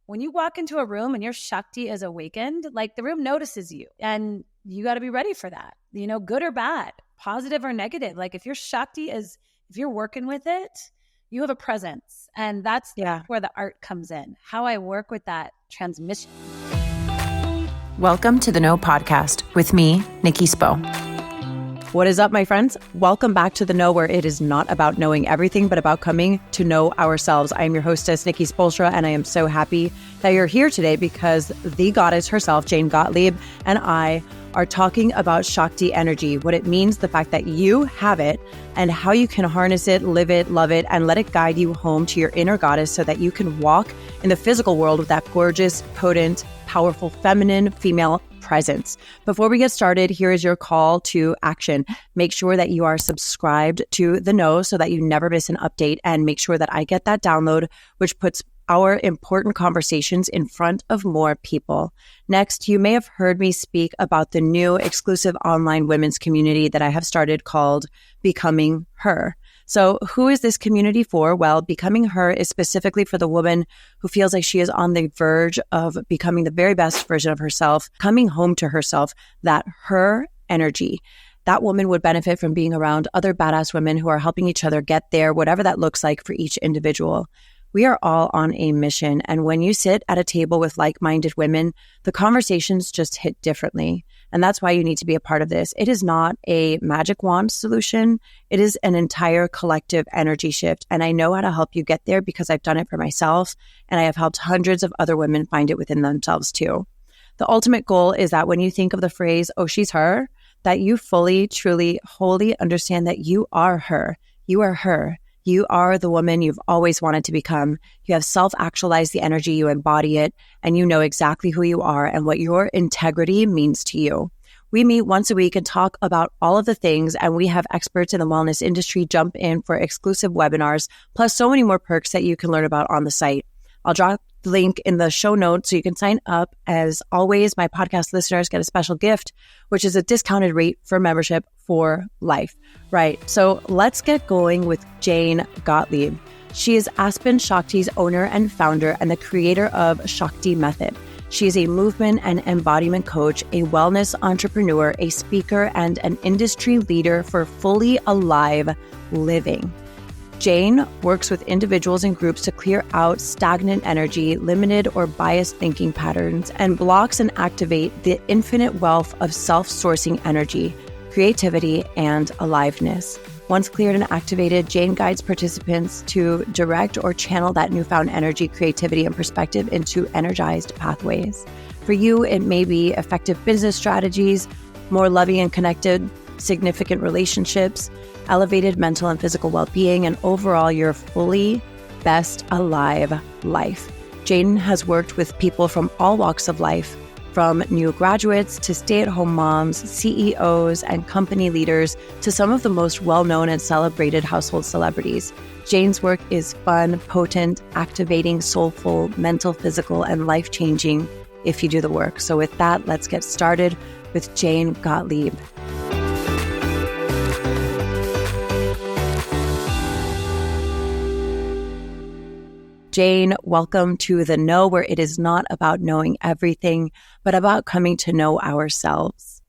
when you walk into a room and your Shakti is awakened, like the room notices you, and you got to be ready for that, good or bad, positive or negative. Like if your Shakti if you're working with it, you have a presence. And that's where the art comes in, how I work with that transmission. Welcome to the Know Podcast with me, Nikki Spo. What is up, my friends? Welcome back to the Know, where it is not about knowing everything, but about coming to know ourselves. I am your hostess, Nikki Spolstra, and I am so happy that you're here today because the goddess herself, Jayne Gottlieb, and I are talking about Shakti energy, what it means, the fact that you have it, and how you can harness it, live it, love it, and let it guide you home to your inner goddess so that you can walk in the physical world with that gorgeous, potent, powerful, feminine, female presence. Before we get started, here is your call to action. Make sure that you are subscribed to the Know so that you never miss an update, and make sure that I get that download, which puts our important conversations in front of more people. Next, you may have heard me speak about the new exclusive online women's community that I have started called Becoming Her. So who is this community for? Well, Becoming Her is specifically for the woman who feels like she is on the verge of becoming the very best version of herself, coming home to herself, that her energy. That woman would benefit from being around other badass women who are helping each other get there, whatever that looks like for each individual. We are all on a mission. And when you sit at a table with like-minded women, the conversations just hit differently. And that's why you need to be a part of this. It is not a magic wand solution. It is an entire collective energy shift. And I know how to help you get there because I've done it for myself. And I have helped hundreds of other women find it within themselves too. The ultimate goal is that when you think of the phrase, oh, she's her, that you fully, truly, wholly understand that you are her. You are her. You are the woman you've always wanted to become. You have self-actualized the energy, you embody it, and you know exactly who you are and what your integrity means to you. We meet once a week and talk about all of the things, and we have experts in the wellness industry jump in for exclusive webinars, plus so many more perks that you can learn about on the site. I'll drop the link in the show notes so you can sign up. As always, my podcast listeners get a special gift, which is a discounted rate for membership for life. Right. So let's get going with Jayne Gottlieb. She is Aspen Shakti's owner and founder and the creator of Shakti Method. She is a movement and embodiment coach, a wellness entrepreneur, a speaker, and an industry leader for fully alive living. Jayne works with individuals and groups to clear out stagnant energy, limited or biased thinking patterns, and blocks and activate the infinite wealth of self-sourcing energy, creativity, and aliveness. Once cleared and activated, Jayne guides participants to direct or channel that newfound energy, creativity, and perspective into energized pathways. For you, it may be effective business strategies, more loving and connected, significant relationships, elevated mental and physical well-being, and overall your fully best alive life. Jayne has worked with people from all walks of life, from new graduates to stay-at-home moms, CEOs, and company leaders to some of the most well-known and celebrated household celebrities. Jayne's work is fun, potent, activating, soulful, mental, physical, and life-changing if you do the work. So with that, let's get started with Jayne Gottlieb. Jayne, welcome to the Know, where it is not about knowing everything, but about coming to know ourselves.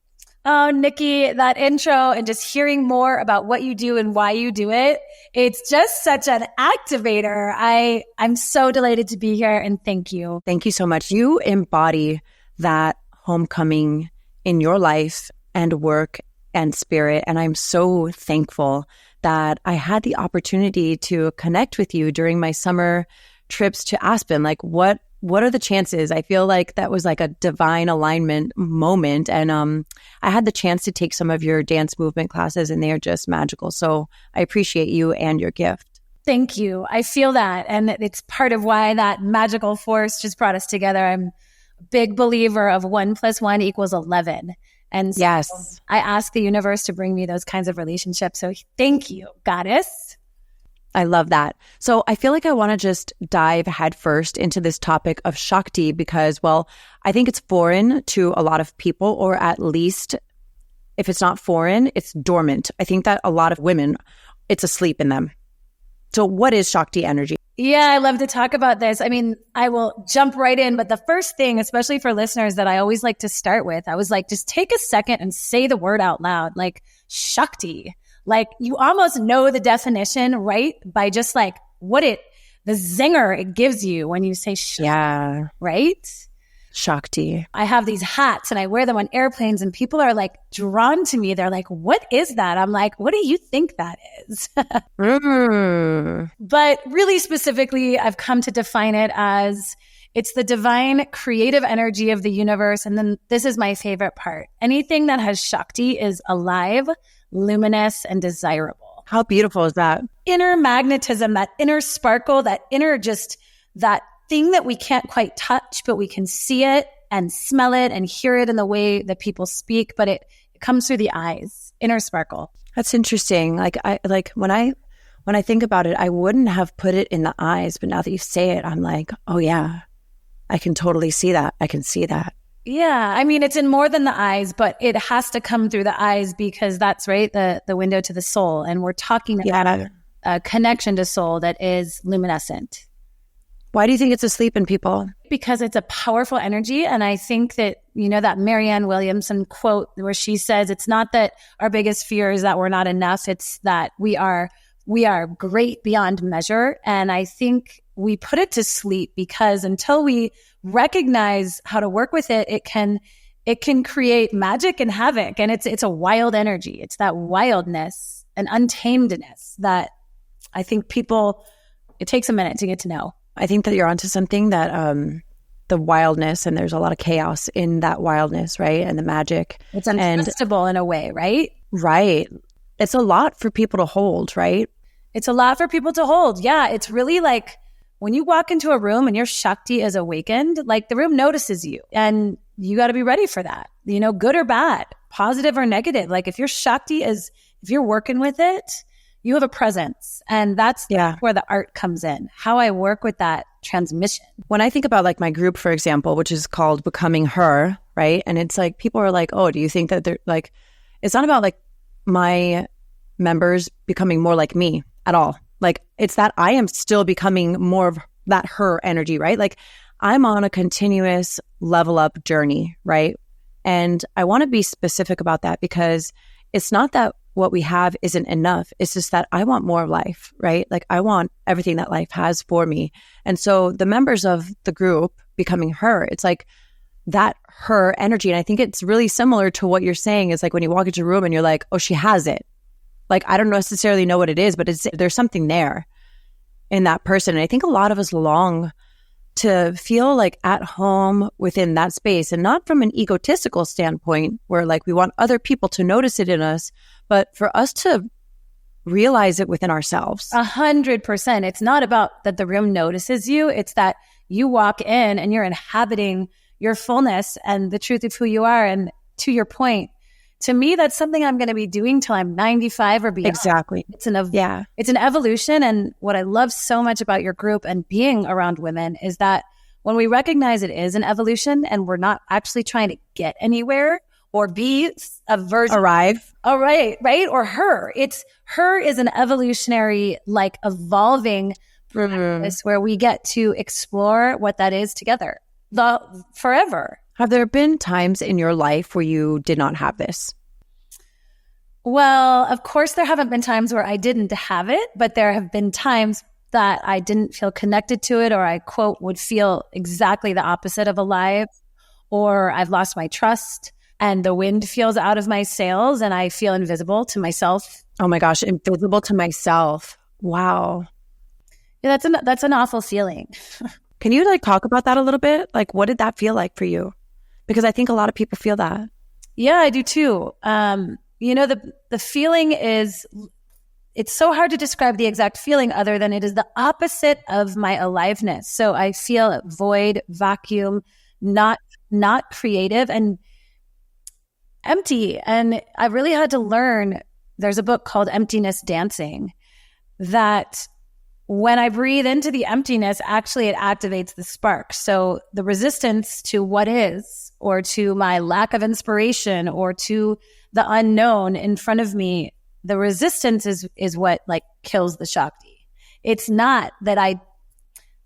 Oh, Nikki, that intro and just hearing more about what you do and why you do it, it's just such an activator. I'm so delighted to be here, and thank you. Thank you so much. You embody that homecoming in your life and work and spirit, and I'm so thankful that I had the opportunity to connect with you during my summer trips to Aspen. Like, what are the chances? I feel like that was like a divine alignment moment. And I had the chance to take some of your dance movement classes, and they are just magical. So I appreciate you and your gift. Thank you. I feel that. And it's part of why that magical force just brought us together. I'm a big believer of 1 + 1 = 11. And so yes, I ask the universe to bring me those kinds of relationships. So thank you, goddess. I love that. So I feel like I want to just dive headfirst into this topic of Shakti because, well, I think it's foreign to a lot of people, or at least if it's not foreign, it's dormant. I think that a lot of women, it's asleep in them. So what is Shakti energy? Yeah, I love to talk about this. I mean, I will jump right in, but the first thing, especially for listeners, that I always like to start with, I was like, just take a second and say the word out loud, like Shakti. Like you almost know the definition, right? By just like the zinger it gives you when you say Shakti, Yeah. right? Shakti. I have these hats and I wear them on airplanes and people are like drawn to me. They're like, what is that? I'm like, what do you think that is? But really specifically, I've come to define it as it's the divine creative energy of the universe. And then this is my favorite part. Anything that has Shakti is alive, luminous, and desirable. How beautiful is that? Inner magnetism, that inner sparkle, that inner that thing that we can't quite touch, but we can see it and smell it and hear it in the way that people speak, but it comes through the eyes, inner sparkle. That's interesting. When I think about it, I wouldn't have put it in the eyes, but now that you say it, I'm like, oh yeah, I can totally see that. I can see that. Yeah. I mean, it's in more than the eyes, but it has to come through the eyes because that's right. The window to the soul. And we're talking about a connection to soul that is luminescent. Why do you think it's asleep in people? Because it's a powerful energy. And I think that, that Marianne Williamson quote where she says, it's not that our biggest fear is that we're not enough. It's that we are great beyond measure. And I think we put it to sleep because until we recognize how to work with it, it can create magic and havoc. And it's a wild energy. It's that wildness and untamedness that I think it takes a minute to get to know. I think that you're onto something, that the wildness, and there's a lot of chaos in that wildness, right? And the magic. It's untrustable in a way, right? Right. It's a lot for people to hold, right? It's a lot for people to hold. Yeah. It's really like when you walk into a room and your Shakti is awakened, like the room notices you and you got to be ready for that, good or bad, positive or negative. Like if your Shakti if you're working with it, you have a presence. And that's where the art comes in, how I work with that transmission. When I think about like my group, for example, which is called Becoming Her, right? And it's like, people are like, oh, do you think that they're like, it's not about like my members becoming more like me at all. Like it's that I am still becoming more of that her energy, right? Like I'm on a continuous level up journey, right? And I want to be specific about that because it's not that what we have isn't enough. It's just that I want more of life, right? Like I want everything that life has for me. And so the members of the group Becoming Her, it's like that her energy. And I think it's really similar to what you're saying is like when you walk into a room and you're like, oh, she has it. Like, I don't necessarily know what it is, but there's something there in that person. And I think a lot of us long to feel like at home within that space, and not from an egotistical standpoint where like we want other people to notice it in us, but for us to realize it within ourselves. 100%. It's not about that the room notices you. It's that you walk in and you're inhabiting your fullness and the truth of who you are. And to your point, to me, that's something I'm going to be doing till I'm 95 or beyond. Exactly. It's an evolution. And what I love so much about your group and being around women is that when we recognize it is an evolution and we're not actually trying to get anywhere or be a version. Arrive. Oh, right. Or her. Her is an evolutionary, like evolving practice where we get to explore what that is together forever. Have there been times in your life where you did not have this? Well, of course, there haven't been times where I didn't have it, but there have been times that I didn't feel connected to it, or I, quote, would feel exactly the opposite of alive, or I've lost my trust and the wind feels out of my sails and I feel invisible to myself. Oh my gosh, invisible to myself. Wow. Yeah, that's an awful feeling. Can you like talk about that a little bit? Like, what did that feel like for you? Because I think a lot of people feel that. Yeah, I do too. The feeling is, it's so hard to describe the exact feeling other than it is the opposite of my aliveness. So I feel void, vacuum, not creative and empty. And I really had to learn, there's a book called Emptiness Dancing, that when I breathe into the emptiness, actually it activates the spark. So the resistance to what is, or to my lack of inspiration, or to the unknown in front of me, the resistance is what like kills the Shakti. It's not that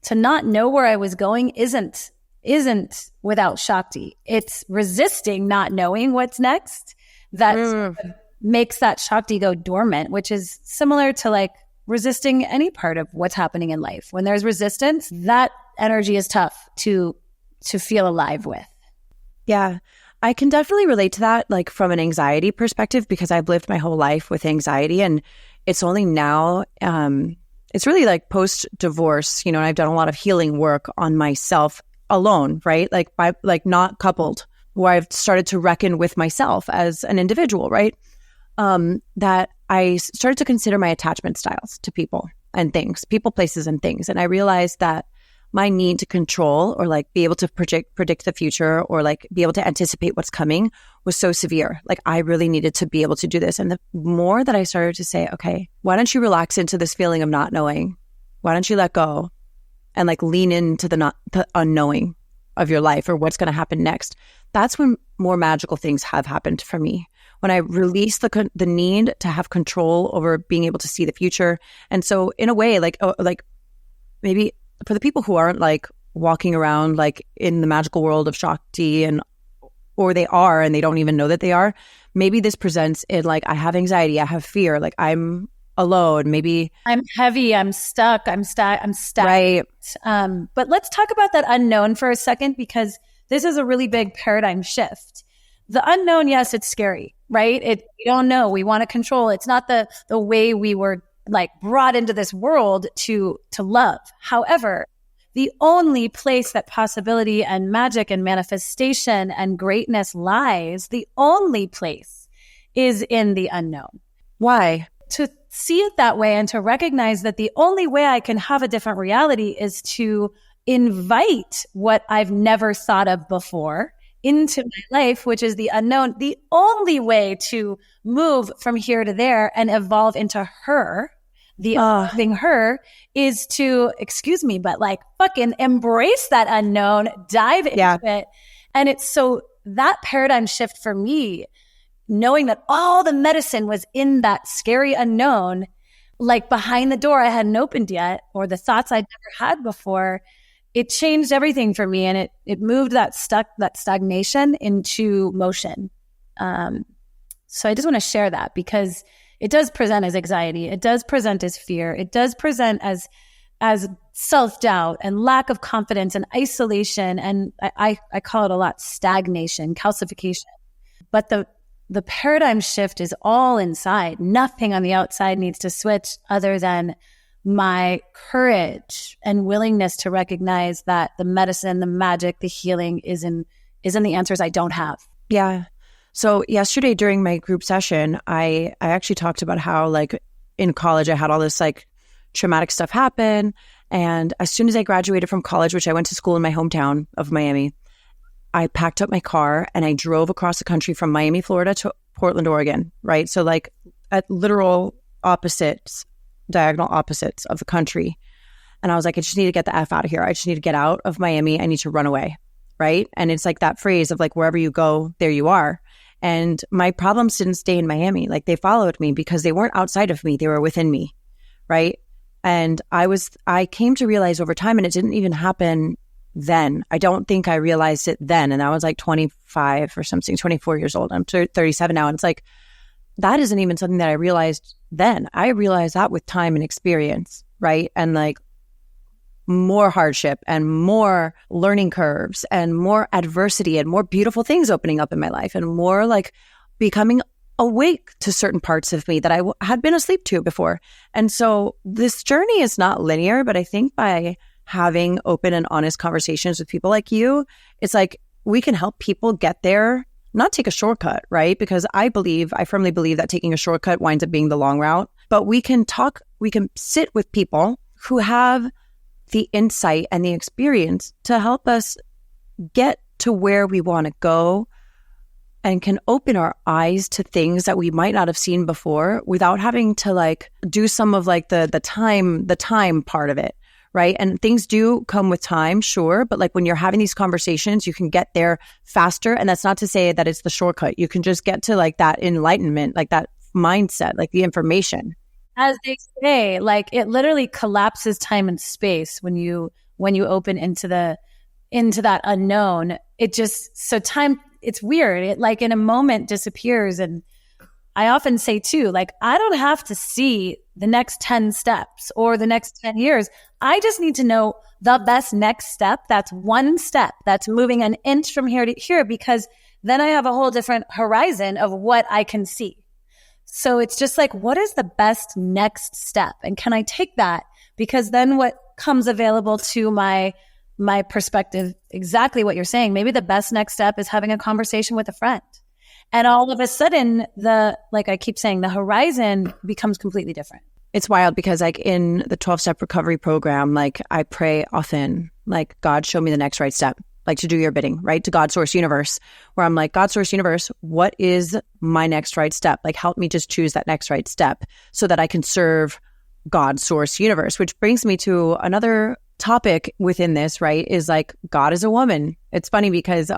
to not know where I was going isn't without Shakti. It's resisting not knowing what's next that makes that Shakti go dormant, which is similar to like resisting any part of what's happening in life. When there's resistance, that energy is tough to feel alive with. Yeah. I can definitely relate to that, like from an anxiety perspective, because I've lived my whole life with anxiety, and it's only now, it's really like post-divorce, and I've done a lot of healing work on myself alone, right? Like not coupled, where I've started to reckon with myself as an individual, right? That I started to consider my attachment styles to people and things, people, places, and things. And I realized that my need to control or like be able to predict the future or like be able to anticipate what's coming was so severe. Like I really needed to be able to do this. And the more that I started to say, okay, why don't you relax into this feeling of not knowing? Why don't you let go and like lean into the unknowing of your life or what's going to happen next? That's when more magical things have happened for me. When I released the need to have control over being able to see the future. And so in a way, like maybe for the people who aren't like walking around like in the magical world of Shakti or they are and they don't even know that they are, maybe this presents in like, I have anxiety, I have fear, like I'm alone, maybe I'm heavy, I'm stuck. Right. But let's talk about that unknown for a second, because this is a really big paradigm shift. The unknown, yes, it's scary, right? We don't know. We want to control. It's not the way we were like brought into this world to love. However, the only place that possibility and magic and manifestation and greatness lies, the only place is in the unknown. Why? To see it that way and to recognize that the only way I can have a different reality is to invite what I've never thought of before into my life, which is the unknown. The only way to move from here to there and evolve into her, the evolving her, is to, excuse me, but like fucking embrace that unknown, dive into it. And it's so that paradigm shift for me, knowing that all the medicine was in that scary unknown, like behind the door I hadn't opened yet, or the thoughts I'd never had before, it changed everything for me. And it moved that stagnation into motion. So I just want to share that, because it does present as anxiety. It does present as fear. It does present as self-doubt and lack of confidence and isolation. And I call it a lot stagnation, calcification. But the paradigm shift is all inside. Nothing on the outside needs to switch other than my courage and willingness to recognize that the medicine, the magic, the healing is in the answers I don't have. Yeah. So yesterday during my group session, I actually talked about how like in college, I had all this like traumatic stuff happen. And as soon as I graduated from college, which I went to school in my hometown of Miami, I packed up my car and I drove across the country from Miami, Florida to Portland, Oregon, right? So like at literal diagonal opposites of the country. And I was like, I just need to get the F out of here. I just need to get out of Miami. I need to run away, right? And it's like that phrase of like, wherever you go, there you are. And my problems didn't stay in Miami. Like they followed me because they weren't outside of me. They were within me, right? And I came to realize over time, and it didn't even happen then. I don't think I realized it then. And I was like 25 or something, 24 years old. I'm 37 now. And it's like, that isn't even something that I realized then. I realized that with time and experience, right? And like more hardship and more learning curves and more adversity and more beautiful things opening up in my life and more like becoming awake to certain parts of me that I had been asleep to before. And so this journey is not linear, but I think by having open and honest conversations with people like you, it's like we can help people get there, not take a shortcut, right? Because I firmly believe that taking a shortcut winds up being the long route. But we can sit with people who have the insight and the experience to help us get to where we want to go and can open our eyes to things that we might not have seen before without having to like do some of like the time part of it. Right. And things do come with time, sure. But like when you're having these conversations, you can get there faster. And that's not to say that it's the shortcut. You can just get to like that enlightenment, like that mindset, like the information. as they say, like it literally collapses time and space when you open into that unknown. It just, so time, it's weird. It like in a moment disappears. And I often say too, like, I don't have to see the next 10 steps or the next 10 years. I just need to know the best next step. That's one step that's moving an inch from here to here, because then I have a whole different horizon of what I can see. So it's just like, what is the best next step? And can I take that? Because then what comes available to my perspective, exactly what you're saying. Maybe the best next step is having a conversation with a friend. And all of a sudden, like I keep saying, the horizon becomes completely different. It's wild because like in the 12-step recovery program, like I pray often, like, God, show me the next right step, like to do your bidding, right? To God, source, universe, where I'm like, God, source, universe, what is my next right step? Like, help me just choose that next right step so that I can serve God, source, universe, which brings me to another topic within this, right? Is like, God is a woman. It's funny because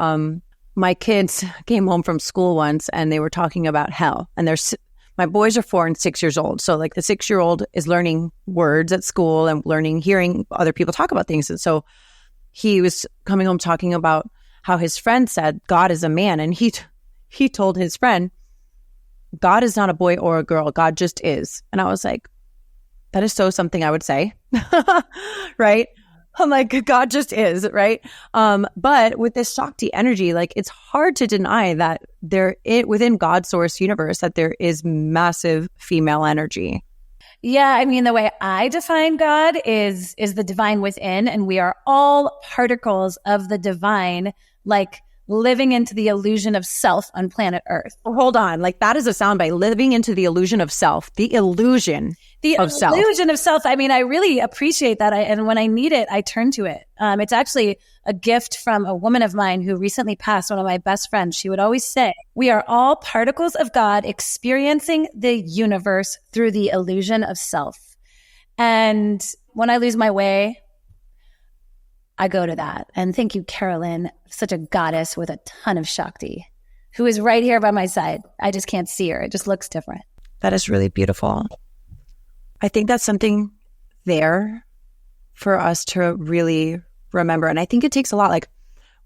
my kids came home from school once and they were talking about hell, and my boys are 4 and 6 years old. So like the 6-year-old is learning words at school and hearing other people talk about things. And so he was coming home talking about how his friend said, God is a man. And he told his friend, God is not a boy or a girl. God just is. And I was like, that is so something I would say, right? I'm like, God just is, right? But with this Shakti energy, like it's hard to deny that within God's source universe, that there is massive female energy. Yeah, I mean, the way I define God is the divine within, and we are all particles of the divine, like living into the illusion of self on planet Earth. Hold on, like that is a soundbite. Living into the illusion of self, the illusion of self. The illusion of self. I mean, I really appreciate that. And when I need it, I turn to it. It's actually a gift from a woman of mine who recently passed, one of my best friends. She would always say, we are all particles of God experiencing the universe through the illusion of self. And when I lose my way, I go to that. And thank you, Carolyn, such a goddess with a ton of Shakti, who is right here by my side. I just can't see her. It just looks different. That is really beautiful. I think that's something there for us to really remember. And I think it takes a lot. Like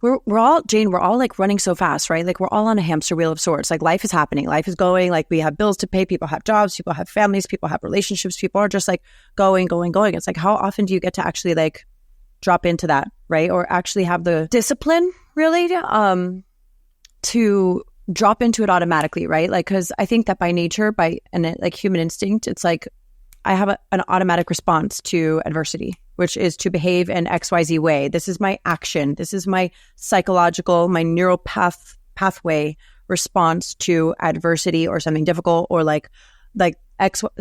we're all, Jayne, we're all like running so fast, right? Like we're all on a hamster wheel of sorts. Like life is happening. Life is going. Like we have bills to pay. People have jobs. People have families. People have relationships. People are just like going. It's like, how often do you get to actually like drop into that, right? Or actually have the discipline really to drop into it automatically, right? Like, because I think that by nature, like human instinct, it's like I have an automatic response to adversity, which is to behave in XYZ way. This is my action. This is my psychological, my neural pathway response to adversity or something difficult, or like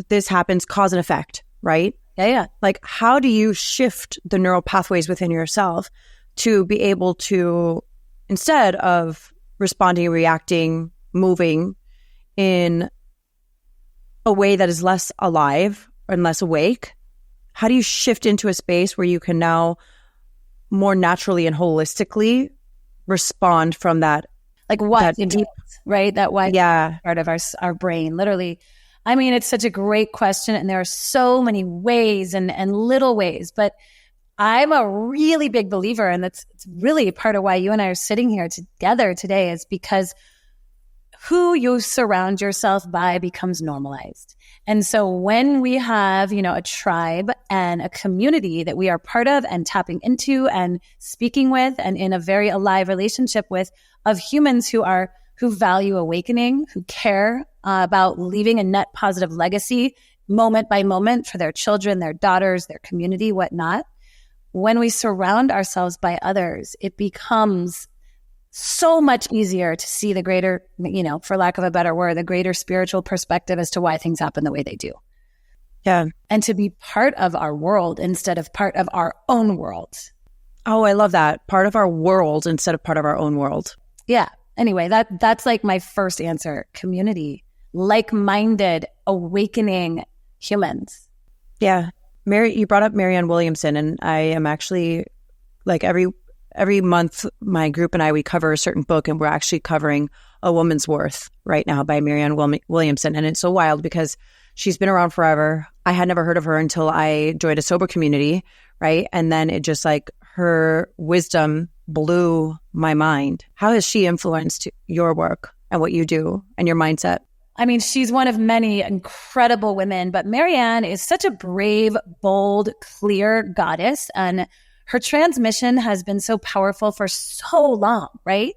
this happens, cause and effect, right? Yeah. Like, how do you shift the neural pathways within yourself to be able to, instead of responding, reacting, moving in a way that is less alive and less awake, how do you shift into a space where you can now more naturally and holistically respond from that? Like what? Right? That why part of our brain, literally. I mean, it's such a great question, and there are so many ways and little ways, but I'm a really big believer, and it's really part of why you and I are sitting here together today, is because who you surround yourself by becomes normalized. And so when we have, a tribe and a community that we are part of and tapping into and speaking with and in a very alive relationship with, of humans who value awakening, who care about leaving a net positive legacy moment by moment for their children, their daughters, their community, whatnot. When we surround ourselves by others, it becomes so much easier to see the greater, for lack of a better word, the greater spiritual perspective as to why things happen the way they do. Yeah. And to be part of our world instead of part of our own world. Oh, I love that. Part of our world instead of part of our own world. Yeah. Anyway, that's like my first answer. Community, like-minded, awakening humans. Yeah. You brought up Marianne Williamson, and I am actually like every every month, my group and I, we cover a certain book, and we're actually covering A Woman's Worth right now by Marianne Williamson. And it's so wild because she's been around forever. I had never heard of her until I joined a sober community, right? And then it just like her wisdom blew my mind. How has she influenced your work and what you do and your mindset? I mean, she's one of many incredible women, but Marianne is such a brave, bold, clear goddess. And her transmission has been so powerful for so long, right?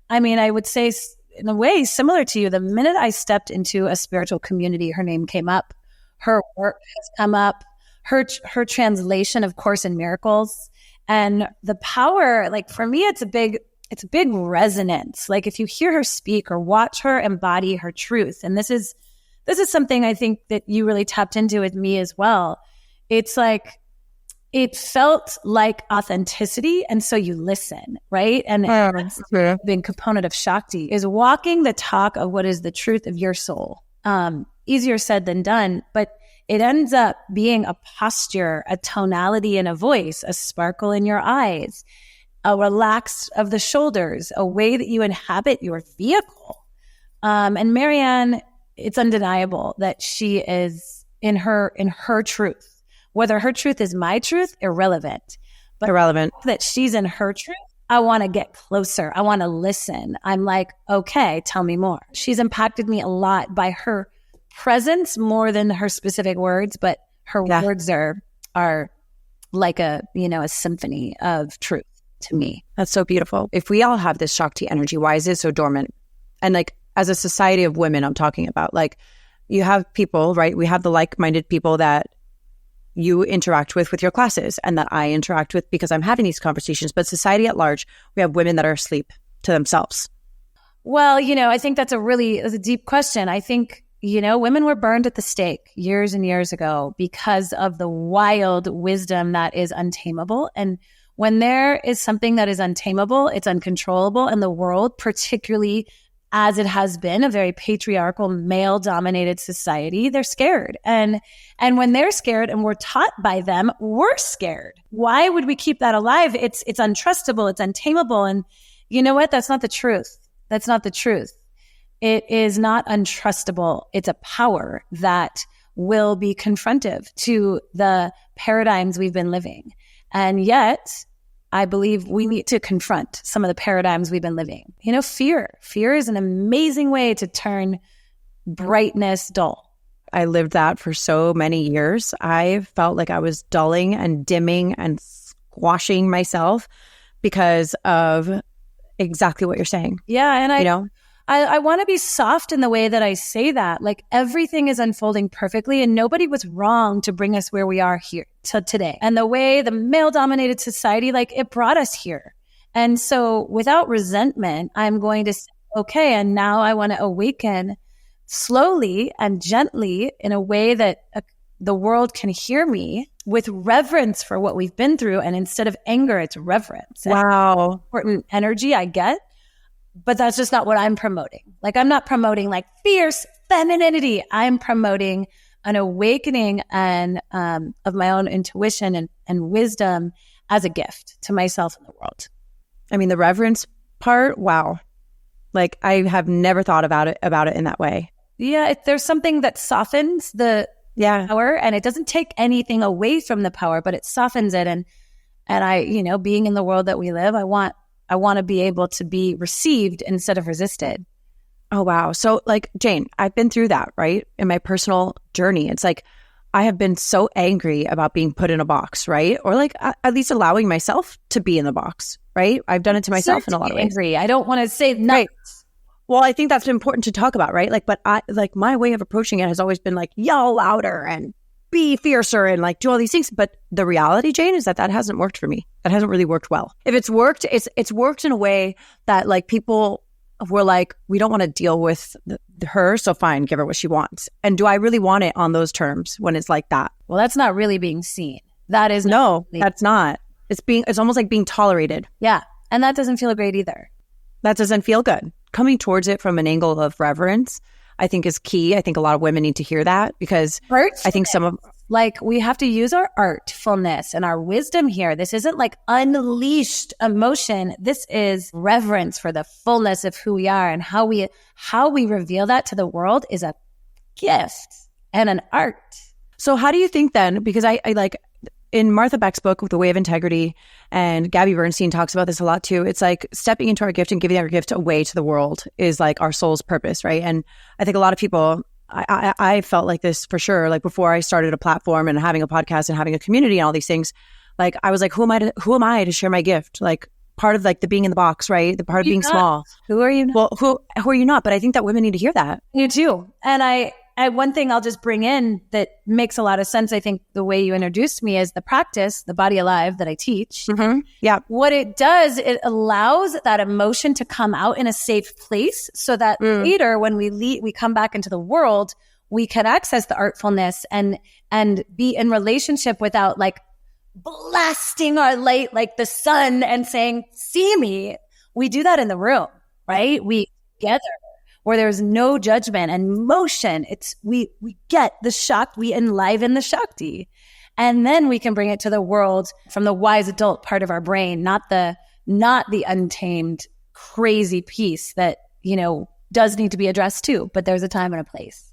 I mean, I would say in a way similar to you, the minute I stepped into a spiritual community, her name came up. Her work has come up. Her translation of Course in Miracles. And the power, like for me, it's a big resonance. Like if you hear her speak or watch her embody her truth, and this is something I think that you really tapped into with me as well. It's like, it felt like authenticity. And so you listen, right? And that's a big component of Shakti is walking the talk of what is the truth of your soul. Easier said than done, but it ends up being a posture, a tonality in a voice, a sparkle in your eyes, a relax of the shoulders, a way that you inhabit your vehicle. And Marianne, it's undeniable that she is in her truth. Whether her truth is my truth, irrelevant. But irrelevant. That she's in her truth, I want to get closer. I want to listen. I'm like, okay, tell me more. She's impacted me a lot by her presence more than her specific words, but her words are like a symphony of truth to me. That's so beautiful. If we all have this Shakti energy, why is it so dormant? And like as a society of women, I'm talking about, like you have people, right? We have the like-minded people that you interact with your classes and that I interact with because I'm having these conversations. But society at large, we have women that are asleep to themselves. Well, I think that's a deep question. I think, women were burned at the stake years and years ago because of the wild wisdom that is untamable. And when there is something that is untamable, it's uncontrollable in the world, particularly as it has been a very patriarchal, male-dominated society, they're scared. And when they're scared and we're taught by them, we're scared. Why would we keep that alive? It's untrustable. It's untamable. And you know what? That's not the truth. That's not the truth. It is not untrustable. It's a power that will be confrontive to the paradigms we've been living. And yet, I believe we need to confront some of the paradigms we've been living. Fear. Fear is an amazing way to turn brightness dull. I lived that for so many years. I felt like I was dulling and dimming and squashing myself because of exactly what you're saying. Yeah. And I want to be soft in the way that I say that. Like everything is unfolding perfectly and nobody was wrong to bring us where we are here to today. And the way the male-dominated society, like it brought us here. And so without resentment, I'm going to say, okay, and now I want to awaken slowly and gently in a way that the world can hear me with reverence for what we've been through. And instead of anger, it's reverence. Wow. Important energy I get. But that's just not what I'm promoting. Like, I'm not promoting like fierce femininity. I'm promoting an awakening and of my own intuition and wisdom as a gift to myself and the world. I mean, the reverence part, wow. Like, I have never thought about it in that way. Yeah, there's something that softens the power, and it doesn't take anything away from the power, but it softens it. And I, being in the world that we live, I want to be able to be received instead of resisted. Oh, wow. So like, Jayne, I've been through that, right? In my personal journey. It's like, I have been so angry about being put in a box, right? Or like at least allowing myself to be in the box, right? I've done it to myself in a lot of ways. Angry. I don't want to say no. Right. Well, I think that's important to talk about, right? Like, but my way of approaching it has always been like, yell louder and be fiercer and like do all these things. But the reality, Jayne, is that hasn't worked for me. That hasn't really worked well. If it's worked, it's worked in a way that like people were like, we don't want to deal with her, so fine, give her what she wants. And do I really want it on those terms when it's like that? Well, that's not really being seen. That is that's not. It's almost like being tolerated. Yeah, and that doesn't feel great either. That doesn't feel good. Coming towards it from an angle of reverence, I think is key. I think a lot of women need to hear that because I think some of like we have to use our artfulness and our wisdom here. This isn't like unleashed emotion. This is reverence for the fullness of who we are, and how we reveal that to the world is a gift and an art. So how do you think then, because I like in Martha Beck's book, The Way of Integrity, and Gabby Bernstein talks about this a lot too. It's like stepping into our gift and giving our gift away to the world is like our soul's purpose, right? And I think a lot of people, I felt like this for sure. Like before I started a platform and having a podcast and having a community and all these things, like I was like, who am I to share my gift? Like part of like the being in the box, right? The part of being small. Who are you not? Well, who are you not? But I think that women need to hear that. You too. And one thing I'll just bring in that makes a lot of sense, I think the way you introduced me is the practice, the body alive that I teach. Mm-hmm. Yeah. What it does, it allows that emotion to come out in a safe place so that later when we come back into the world, we can access the artfulness and be in relationship without like blasting our light like the sun and saying, see me. We do that in the room, right? We together, where there's no judgment and motion. We get the Shakti, we enliven the Shakti. And then we can bring it to the world from the wise adult part of our brain, not the untamed, crazy piece that, does need to be addressed too, but there's a time and a place.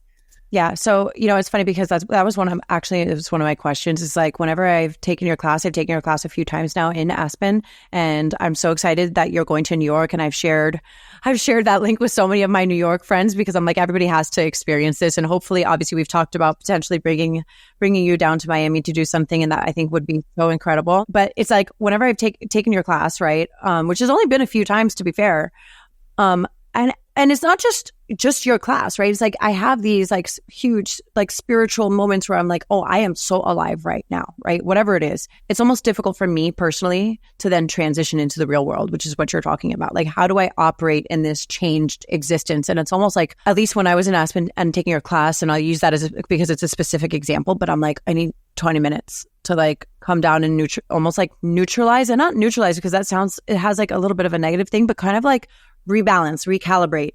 Yeah. So, it's funny because it was one of my questions. It's like, whenever I've taken your class a few times now in Aspen, and I'm so excited that you're going to New York. And I've shared that link with so many of my New York friends because I'm like, everybody has to experience this. And hopefully, obviously we've talked about potentially bringing you down to Miami to do something. And that I think would be so incredible. But it's like, whenever I've taken your class, right. Which has only been a few times, to be fair. And it's not just your class, right? It's like I have these like huge like spiritual moments where I'm like, oh, I am so alive right now, right? Whatever it is. It's almost difficult for me personally to then transition into the real world, which is what you're talking about. Like, how do I operate in this changed existence? And it's almost like, at least when I was in Aspen and taking your class, and I'll use that because it's a specific example, but I'm like, I need 20 minutes to like come down and almost like neutralize, and not neutralize because it has like a little bit of a negative thing, but kind of like rebalance, recalibrate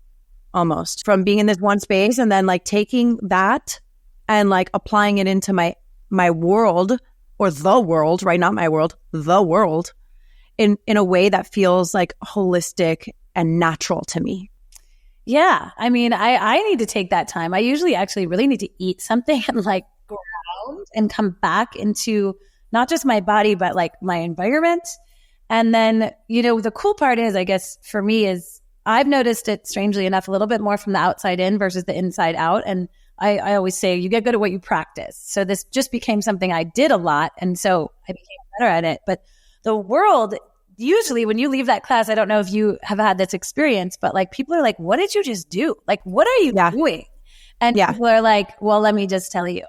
almost from being in this one space and then like taking that and like applying it into my world, or the world, right? Not my world, the world, in a way that feels like holistic and natural to me. Yeah. I mean, I need to take that time. I usually actually really need to eat something and like ground and come back into not just my body, but like my environment. And then, the cool part is, I guess for me, is I've noticed it, strangely enough, a little bit more from the outside in versus the inside out. And I always say you get good at what you practice. So this just became something I did a lot. And so I became better at it. But the world, usually when you leave that class, I don't know if you have had this experience, but like people are like, what did you just do? Like, what are you doing? And people are like, well, let me just tell you.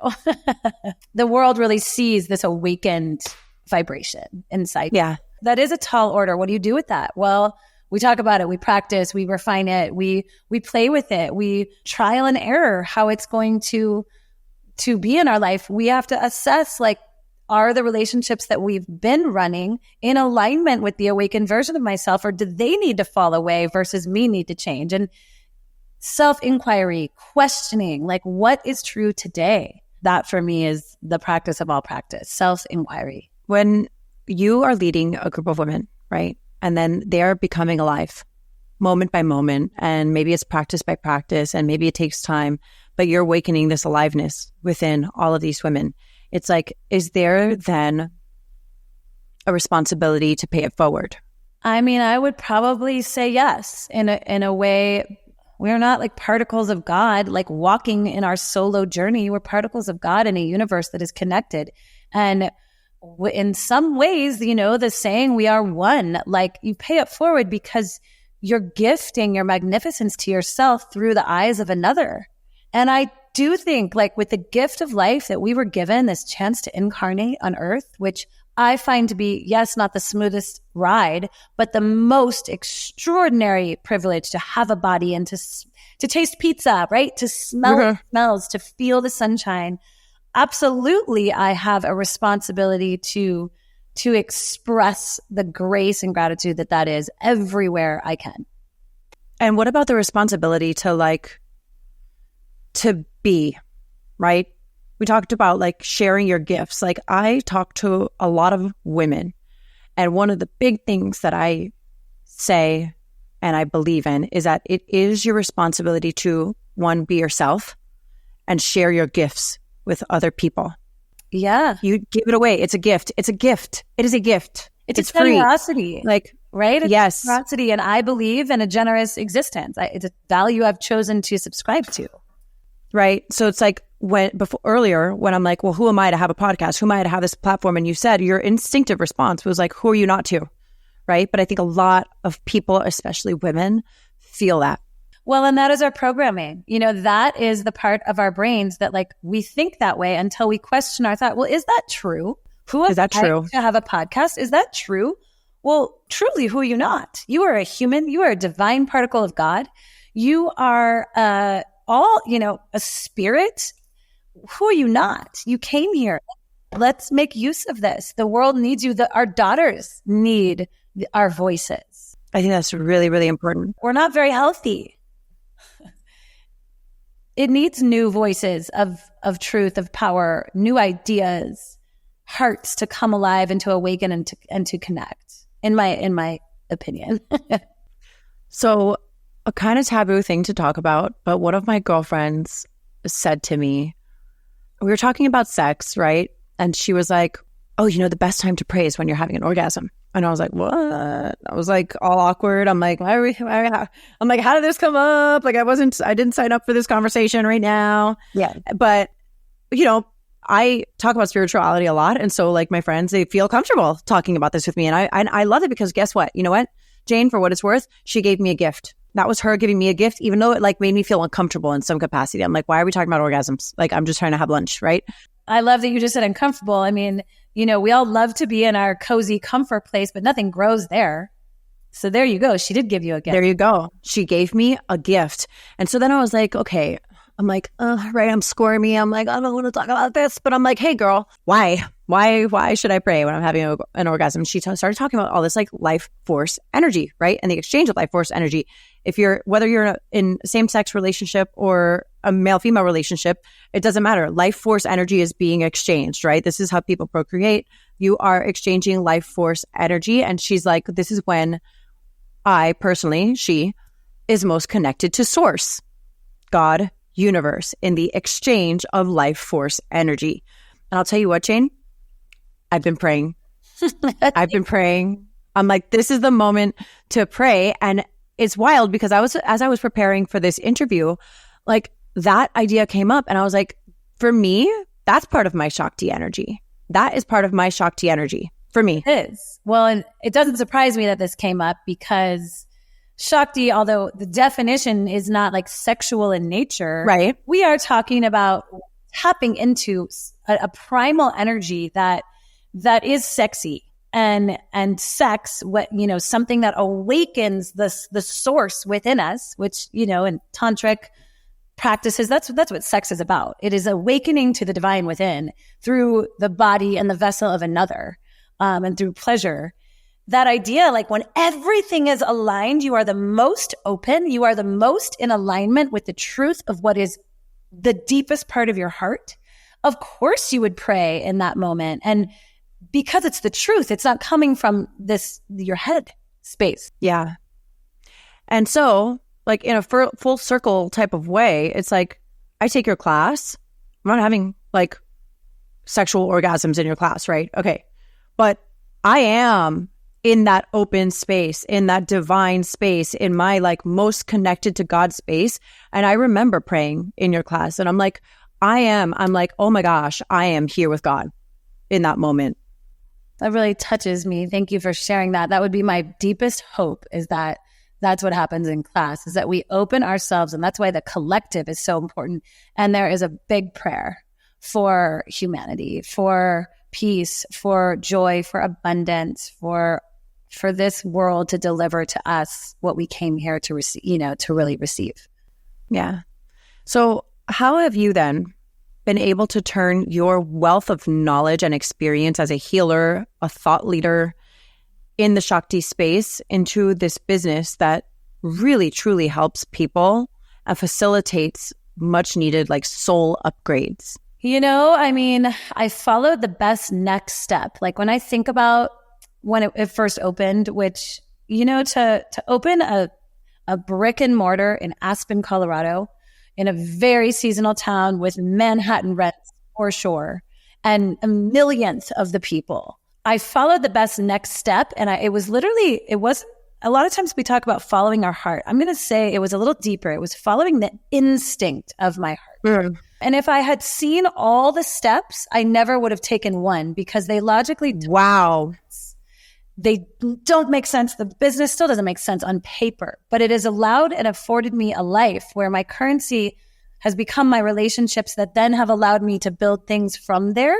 The world really sees this awakened vibration inside. Yeah. That is a tall order. What do you do with that? Well, we talk about it, we practice, we refine it, we play with it, we trial and error how it's going to be in our life. We have to assess, like, are the relationships that we've been running in alignment with the awakened version of myself, or do they need to fall away versus me need to change? And self-inquiry, questioning, like, what is true today? That for me is the practice of all practice, self-inquiry. When you are leading a group of women, right? And then they're becoming alive moment by moment. And maybe it's practice by practice, and maybe it takes time, but you're awakening this aliveness within all of these women. It's like, is there then a responsibility to pay it forward? I mean, I would probably say yes. In a way, we're not like particles of God, like walking in our solo journey. We're particles of God in a universe that is connected. And in some ways, the saying, we are one, like, you pay it forward because you're gifting your magnificence to yourself through the eyes of another. And I do think, like, with the gift of life that we were given, this chance to incarnate on earth, which I find to be, yes, not the smoothest ride, but the most extraordinary privilege to have a body and to taste pizza, right? To smell smells, to feel the sunshine. Absolutely, I have a responsibility to express the grace and gratitude that is everywhere I can. And what about the responsibility to, like, to be, right? We talked about like sharing your gifts. Like I talk to a lot of women, and one of the big things that I say and I believe in is that it is your responsibility to, one, be yourself and share your gifts with other people. Yeah. You give it away. It's a gift. It's a gift. It is a gift. It's a free. generosity. Like, right? It's yes. generosity. And I believe in a generous existence. It's a value I've chosen to subscribe to. Right. So it's like earlier when I'm like, well, who am I to have a podcast? Who am I to have this platform? And you said your instinctive response was like, who are you not to? Right. But I think a lot of people, especially women, feel that. Well, and that is our programming. You know, that is the part of our brains that like we think that way until we question our thought. Well, is that true? Is that true? To have a podcast? Is that true? Well, truly, who are you not? You are a human. You are a divine particle of God. You are a spirit. Who are you not? You came here. Let's make use of this. The world needs you. Our daughters need our voices. I think that's really, really important. We're not very healthy. It needs new voices of truth, of power, new ideas, hearts to come alive and to awaken and to connect, in my opinion. So a kind of taboo thing to talk about, but one of my girlfriends said to me, we were talking about sex, right? And she was like, oh, the best time to pray is when you're having an orgasm. And I was like, what? I was like all awkward. I'm like, how did this come up? Like I didn't sign up for this conversation right now. Yeah. But, I talk about spirituality a lot. And so like my friends, they feel comfortable talking about this with me. And I love it because guess what? You know what? Jayne, for what it's worth, she gave me a gift. That was her giving me a gift, even though it like made me feel uncomfortable in some capacity. I'm like, why are we talking about orgasms? Like, I'm just trying to have lunch, right? I love that you just said uncomfortable. I mean, we all love to be in our cozy comfort place, but nothing grows there. So there you go. She did give you a gift. There you go. She gave me a gift. And so then I was like, okay, I'm like, right, I'm squirmy. I'm like, I don't want to talk about this. But I'm like, hey, girl, why? Why should I pray when I'm having an orgasm? She started talking about all this like life force energy, right? And the exchange of life force energy. Whether you're in a same-sex relationship or a male-female relationship, it doesn't matter. Life force energy is being exchanged, right? This is how people procreate. You are exchanging life force energy. And she's like, this is when she is most connected to source, God, universe, in the exchange of life force energy. And I'll tell you what, Jayne, I've been praying. I'm like, this is the moment to pray. And it's wild because as I was preparing for this interview, like that idea came up and I was like, for me, that's part of my Shakti energy. That is part of my Shakti energy for me. It is. Well, and it doesn't surprise me that this came up because Shakti, although the definition is not like sexual in nature, right? We are talking about tapping into a primal energy that is sexy and sex, something that awakens the source within us, which, in tantric practices, that's what sex is about. It is awakening to the divine within through the body and the vessel of another, and through pleasure. That idea, like when everything is aligned, you are the most open, you are the most in alignment with the truth of what is the deepest part of your heart. Of course you would pray in that moment. And because it's the truth, it's not coming from your head space. Yeah. And so like in a full circle type of way, it's like, I take your class. I'm not having like sexual orgasms in your class, right? Okay. But I am in that open space, in that divine space, in my like most connected to God space. And I remember praying in your class and I'm like, I'm like, oh my gosh, I am here with God in that moment. That really touches me. Thank you for sharing that. That would be my deepest hope, is that that's what happens in class, is that we open ourselves. And that's why the collective is so important. And there is a big prayer for humanity, for peace, for joy, for abundance, for this world to deliver to us what we came here to receive, to really receive. Yeah. So how have you then been able to turn your wealth of knowledge and experience as a healer, a thought leader in the Shakti space into this business that really, truly helps people and facilitates much needed like soul upgrades? I followed the best next step. Like when I think about when it first opened, which, to open a brick and mortar in Aspen, Colorado, in a very seasonal town with Manhattan rents for sure, and a millionth of the people. I followed the best next step. And it was a lot of times we talk about following our heart. I'm going to say it was a little deeper. It was following the instinct of my heart. Mm. And if I had seen all the steps, I never would have taken one because they logically they don't make sense. The business still doesn't make sense on paper, but it has allowed and afforded me a life where my currency has become my relationships that then have allowed me to build things from there.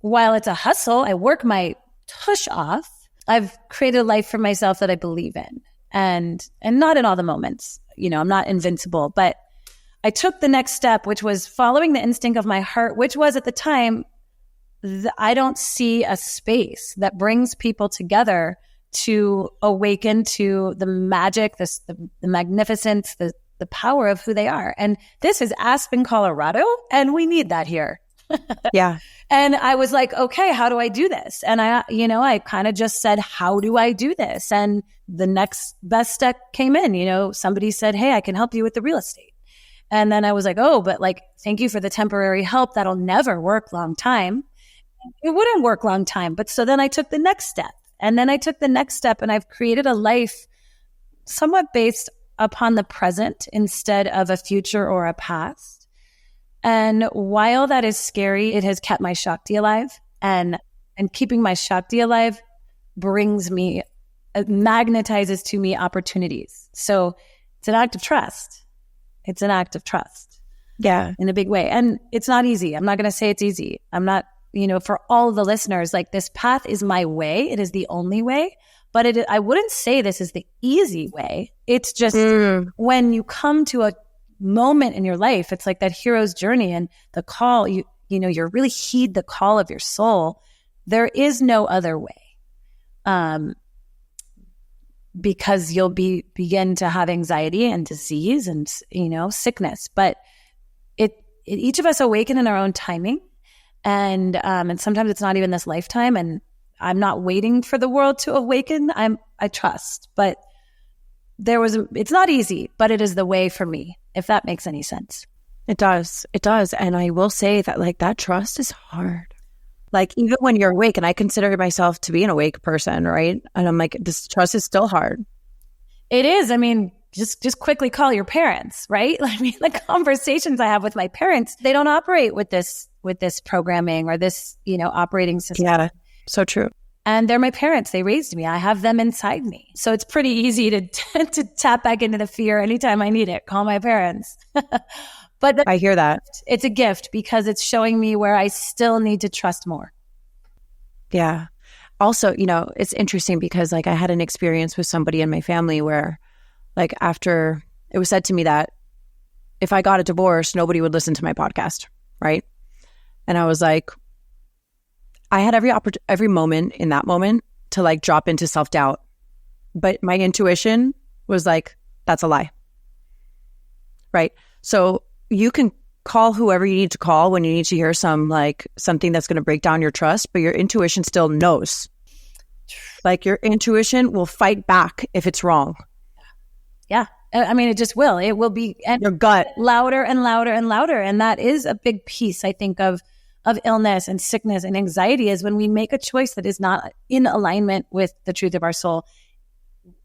While it's a hustle, I work my tush off. I've created a life for myself that I believe in, and not in all the moments. I'm not invincible, but I took the next step, which was following the instinct of my heart, which was at the time, I don't see a space that brings people together to awaken to the magic, the magnificence, the power of who they are. And this is Aspen, Colorado, and we need that here. Yeah. And I was like, okay, how do I do this? And I kind of just said, how do I do this? And the next best step came in. Somebody said, hey, I can help you with the real estate. And then I was like, oh, but thank you for the temporary help. That'll never work long time. It wouldn't work long time. But so then I took the next step, and then I took the next step, and I've created a life somewhat based upon the present instead of a future or a past. And while that is scary, it has kept my Shakti alive, and keeping my Shakti alive brings me, it magnetizes to me opportunities. So it's an act of trust. It's an act of trust. Yeah. In a big way. And it's not easy. I'm not going to say it's easy. I'm not, for all the listeners, this path is my way. It is the only way, but I wouldn't say this is the easy way. It's just when you come to a moment in your life, it's like that hero's journey and the call, you really heed the call of your soul. There is no other way. Because you'll begin to have anxiety and disease and, sickness, but each of us awaken in our own timing. And sometimes it's not even this lifetime, and I'm not waiting for the world to awaken. I trust, but it's not easy, but it is the way for me, if that makes any sense. It does. It does. And I will say that that trust is hard. Even when you're awake, and I consider myself to be an awake person, right? And I'm like, this trust is still hard. It is. Just quickly call your parents, right? The conversations I have with my parents, they don't operate with this programming or this, operating system. Yeah, so true. And they're my parents. They raised me. I have them inside me. So it's pretty easy to tap back into the fear anytime I need it. Call my parents. But I hear that. It's a gift because it's showing me where I still need to trust more. Yeah. Also, it's interesting because I had an experience with somebody in my family where after it was said to me that if I got a divorce, nobody would listen to my podcast. Right. And I was like, I had every moment in that moment to drop into self-doubt. But my intuition was that's a lie. Right. So you can call whoever you need to call when you need to hear something that's going to break down your trust, but your intuition still knows. Your intuition will fight back if it's wrong. Yeah. It just will. It will be your gut louder and louder and louder. And that is a big piece, I think, of illness and sickness and anxiety, is when we make a choice that is not in alignment with the truth of our soul.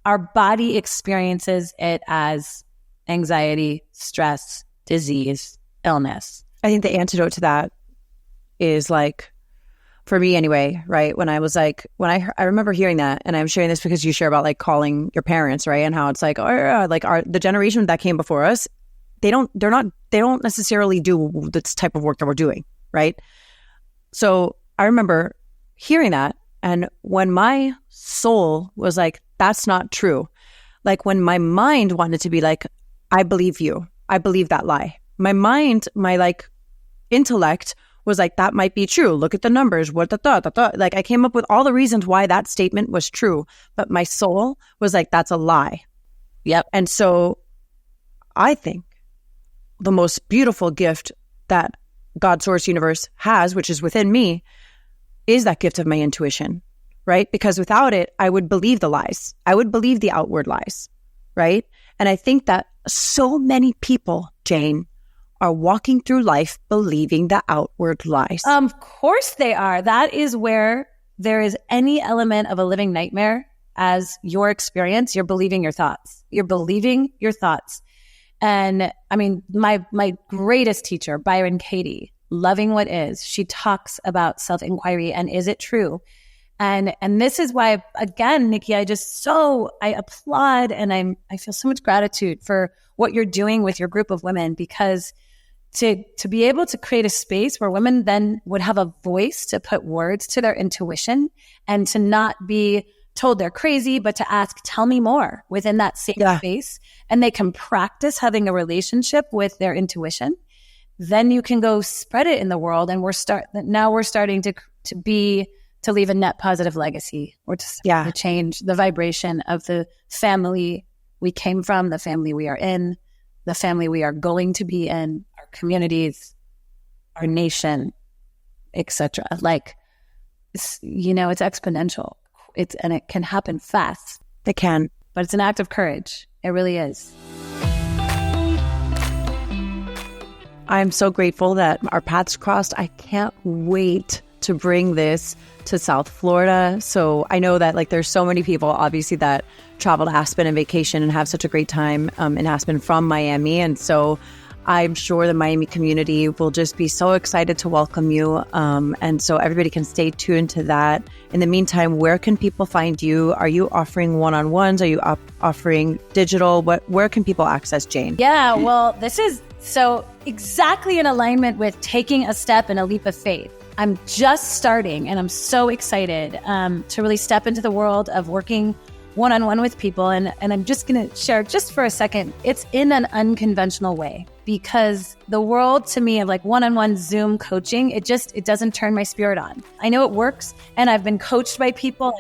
Our body experiences it as anxiety, stress, disease, illness. I think the antidote to that is for me anyway, right? When I was when I remember hearing that, and I'm sharing this because you share about calling your parents, right? And how it's the generation that came before us, they don't necessarily do this type of work that we're doing, right? So I remember hearing that, and when my soul was that's not true. When my mind wanted to be I believe you. I believe that lie. My mind, my intellect was that might be true. Look at the numbers. What the thought. I came up with all the reasons why that statement was true. But my soul was that's a lie. Yep. And so I think the most beautiful gift that God, source, universe has, which is within me, is that gift of my intuition, right? Because without it, I would believe the lies. I would believe the outward lies, right? And I think that so many people, Jayne, are walking through life believing the outward lies. Of course they are. That is where there is any element of a living nightmare as your experience. You're believing your thoughts. You're believing your thoughts. And I mean, my greatest teacher, Byron Katie, Loving What Is, she talks about self-inquiry and is it true? And this is why, again, Nikki, I applaud and I feel so much gratitude for what you're doing with your group of women, because to be able to create a space where women then would have a voice to put words to their intuition and to not be told they're crazy, but to ask, tell me more within that safe space, and they can practice having a relationship with their intuition, then you can go spread it in the world. And we're starting to leave a net positive legacy, or to change the vibration of the family we came from, the family we are in, the family we are going to be in, our communities, our nation, etc. Like, it's exponential. And it can happen fast. It can. But it's an act of courage. It really is. I'm so grateful that our paths crossed. I can't wait to bring this to South Florida. So I know that there's so many people obviously that travel to Aspen and vacation and have such a great time in Aspen from Miami. And so I'm sure the Miami community will just be so excited to welcome you. And so everybody can stay tuned to that. In the meantime, where can people find you? Are you offering one-on-ones? Are you offering digital? Where can people access Jayne? Yeah, well, this is so exactly in alignment with taking a step and a leap of faith. I'm just starting and I'm so excited to really step into the world of working one-on-one with people. And I'm just going to share just for a second, it's in an unconventional way, because the world to me of one-on-one Zoom coaching, it doesn't turn my spirit on. I know it works and I've been coached by people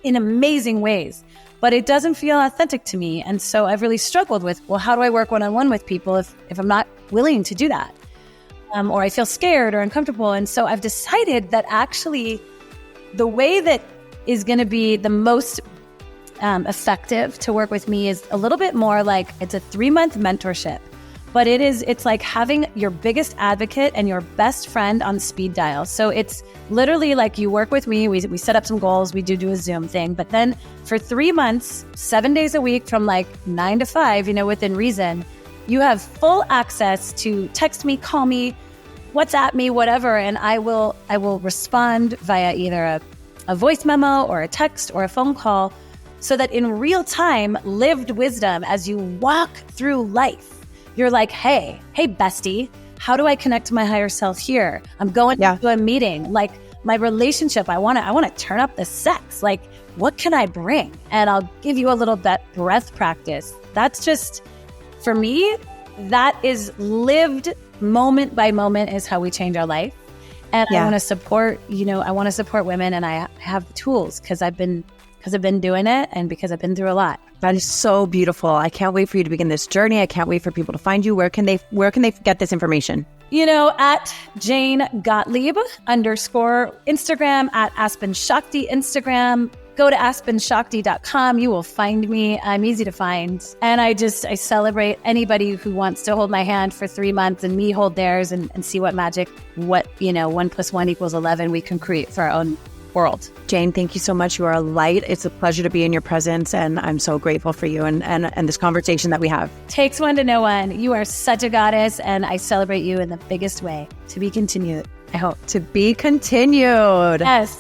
in amazing ways, but it doesn't feel authentic to me. And so I've really struggled with, well, how do I work one-on-one with people if I'm not willing to do that? Or I feel scared or uncomfortable. And so I've decided that actually the way that is going to be the most effective to work with me is a little bit more like it's a 3-month mentorship, but it's like having your biggest advocate and your best friend on speed dial. So it's literally like you work with me, we set up some goals, we do a Zoom thing, but then for 3 months, 7 days a week from 9 to 5, within reason, you have full access to text me, call me, WhatsApp me, whatever, and I will respond via either a voice memo or a text or a phone call, so that in real time, lived wisdom as you walk through life, you're like, hey, bestie, how do I connect to my higher self here? I'm going to a meeting, my relationship, I want to turn up the sex. What can I bring? And I'll give you a little breath practice. That's just, for me, that is lived moment by moment is how we change our life. And I want to support, women, and I have tools because I've been doing it and because I've been through a lot. That is so beautiful. I can't wait for you to begin this journey. I can't wait for people to find you. Where can they get this information? At Jayne Gottlieb _ Instagram, at Aspen Shakti Instagram. Go to aspenshakti.com. You will find me. I'm easy to find. And I celebrate anybody who wants to hold my hand for 3 months and me hold theirs and see what magic, 1 + 1 = 11 we can create for our own world. Jayne, thank you so much. You are a light. It's a pleasure to be in your presence, and I'm so grateful for you and this conversation that we have. Takes one to know one. You are such a goddess, and I celebrate you in the biggest way. To be continued, I hope. To be continued. Yes.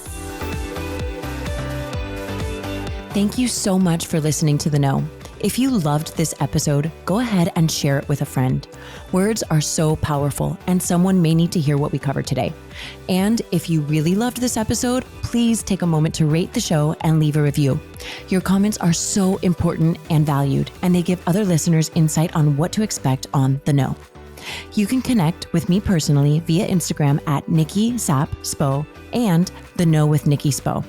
Thank you so much for listening to The Know. If you loved this episode, go ahead and share it with a friend. Words are so powerful, and someone may need to hear what we covered today. And if you really loved this episode, please take a moment to rate the show and leave a review. Your comments are so important and valued, and they give other listeners insight on what to expect on The Know. You can connect with me personally via Instagram at Nikki Sap Spo and The Know with Nikki Spo.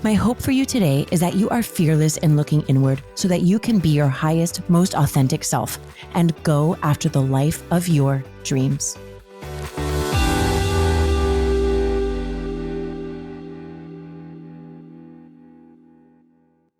My hope for you today is that you are fearless in looking inward so that you can be your highest, most authentic self and go after the life of your dreams.